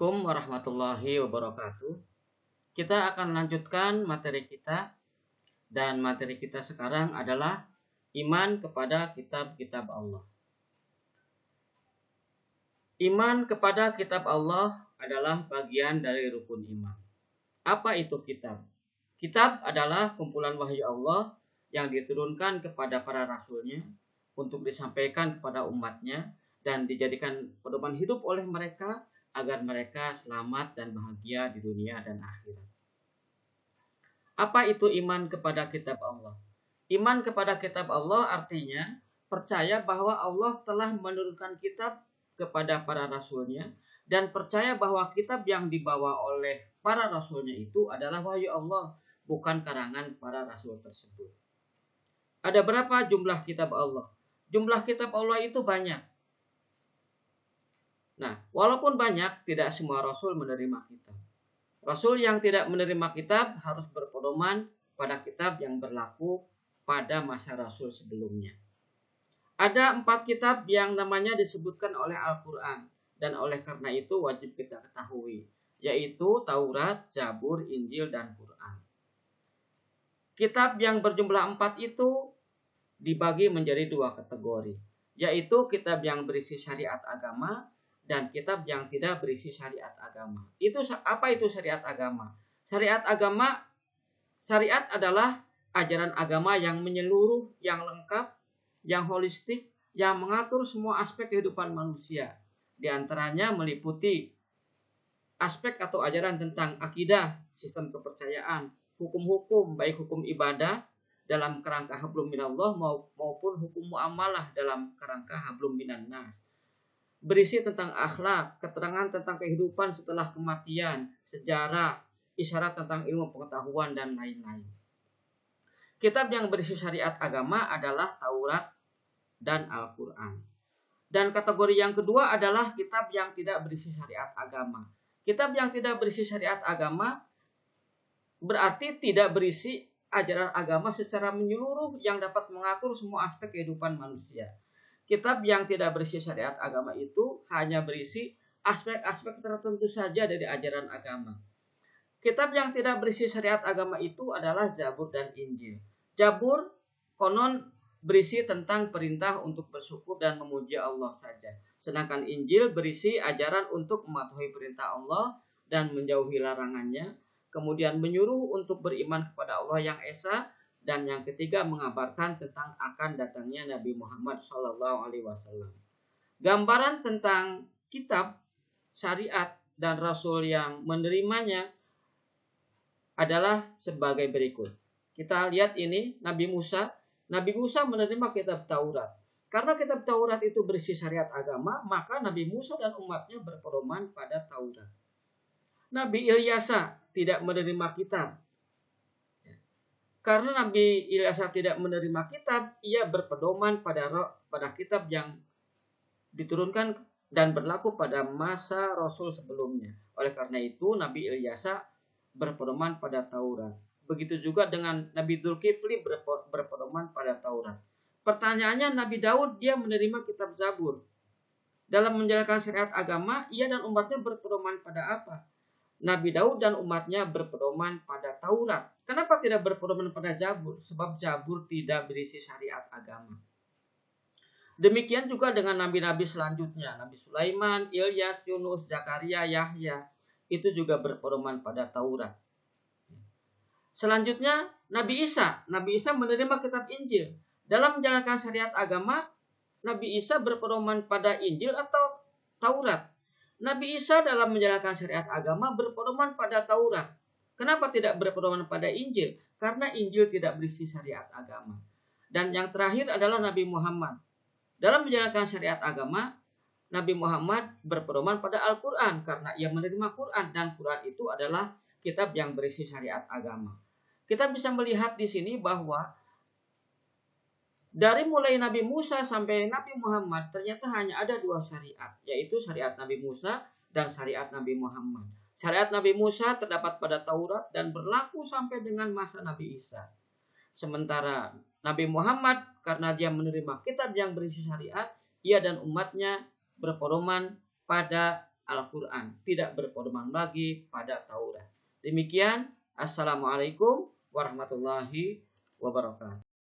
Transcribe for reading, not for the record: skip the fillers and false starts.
Assalamualaikum warahmatullahi wabarakatuh. Kita akan lanjutkan materi kita, dan materi kita sekarang adalah iman kepada kitab-kitab Allah. Iman kepada kitab Allah adalah bagian dari rukun iman. Apa itu kitab? Kitab adalah kumpulan wahyu Allah yang diturunkan kepada para rasulnya untuk disampaikan kepada umatnya dan dijadikan pedoman hidup oleh mereka agar mereka selamat dan bahagia di dunia dan akhirat. Apa itu iman kepada kitab Allah? Iman kepada kitab Allah artinya percaya bahwa Allah telah menurunkan kitab kepada para rasulnya dan percaya bahwa kitab yang dibawa oleh para rasulnya itu adalah wahyu Allah, bukan karangan para rasul tersebut. Ada berapa jumlah kitab Allah? Jumlah kitab Allah itu banyak. Nah, walaupun banyak, tidak semua rasul menerima kitab. Rasul yang tidak menerima kitab harus berpedoman pada kitab yang berlaku pada masa rasul sebelumnya. Ada 4 kitab yang namanya disebutkan oleh Al-Quran, dan oleh karena itu wajib kita ketahui, yaitu Taurat, Zabur, Injil, dan Quran. Kitab yang berjumlah 4 itu dibagi menjadi 2 kategori, yaitu kitab yang berisi syariat agama dan kitab yang tidak berisi syariat agama. Apa itu syariat agama? Syariat adalah ajaran agama yang menyeluruh, yang lengkap, yang holistik, yang mengatur semua aspek kehidupan manusia. Di antaranya meliputi aspek atau ajaran tentang akidah, sistem kepercayaan, hukum-hukum, baik hukum ibadah dalam kerangka hablum minallah maupun hukum muamalah dalam kerangka hablum minan nas. Berisi tentang akhlak, keterangan tentang kehidupan setelah kematian, sejarah, isyarat tentang ilmu pengetahuan, dan lain-lain. Kitab yang berisi syariat agama adalah Taurat dan Al-Quran. Dan kategori yang kedua adalah kitab yang tidak berisi syariat agama. Kitab yang tidak berisi syariat agama berarti tidak berisi ajaran agama secara menyeluruh yang dapat mengatur semua aspek kehidupan manusia. Kitab yang tidak berisi syariat agama itu hanya berisi aspek-aspek tertentu saja dari ajaran agama. Kitab yang tidak berisi syariat agama itu adalah Zabur dan Injil. Zabur konon berisi tentang perintah untuk bersyukur dan memuji Allah saja. Sedangkan Injil berisi ajaran untuk mematuhi perintah Allah dan menjauhi larangannya. Kemudian menyuruh untuk beriman kepada Allah yang Esa. Dan yang ketiga mengabarkan tentang akan datangnya Nabi Muhammad SAW. Gambaran tentang kitab, syariat, dan rasul yang menerimanya adalah sebagai berikut. Kita lihat ini Nabi Musa. Nabi Musa menerima kitab Taurat. Karena kitab Taurat itu berisi syariat agama, maka Nabi Musa dan umatnya berpedoman pada Taurat. Nabi Ilyasa tidak menerima kitab. Karena Nabi Ilyasa tidak menerima kitab, ia berpedoman pada kitab yang diturunkan dan berlaku pada masa Rasul sebelumnya. Oleh karena itu, Nabi Ilyasa berpedoman pada Taurat. Begitu juga dengan Nabi Dzulkifli berpedoman pada Taurat. Pertanyaannya, Nabi Daud dia menerima kitab Zabur. Dalam menjalankan syariat agama, ia dan umatnya berpedoman pada apa? Nabi Daud dan umatnya berpedoman pada Taurat. Kenapa tidak berpedoman pada Zabur? Sebab Zabur tidak berisi syariat agama. Demikian juga dengan nabi-nabi selanjutnya. Nabi Sulaiman, Ilyas, Yunus, Zakaria, Yahya. Itu juga berpedoman pada Taurat. Selanjutnya Nabi Isa. Nabi Isa menerima kitab Injil. Dalam menjalankan syariat agama, Nabi Isa berpedoman pada Injil atau Taurat. Nabi Isa dalam menjalankan syariat agama berpedoman pada Taurat. Kenapa tidak berpedoman pada Injil? Karena Injil tidak berisi syariat agama. Dan yang terakhir adalah Nabi Muhammad. Dalam menjalankan syariat agama, Nabi Muhammad berpedoman pada Al-Quran karena ia menerima Quran, dan Quran itu adalah kitab yang berisi syariat agama. Kita bisa melihat di sini bahwa dari mulai Nabi Musa sampai Nabi Muhammad ternyata hanya ada 2 syariat, yaitu syariat Nabi Musa dan syariat Nabi Muhammad. Syariat Nabi Musa terdapat pada Taurat dan berlaku sampai dengan masa Nabi Isa. Sementara Nabi Muhammad karena dia menerima kitab yang berisi syariat, ia dan umatnya berpedoman pada Al-Quran, tidak berpedoman lagi pada Taurat. Demikian, Assalamualaikum warahmatullahi wabarakatuh.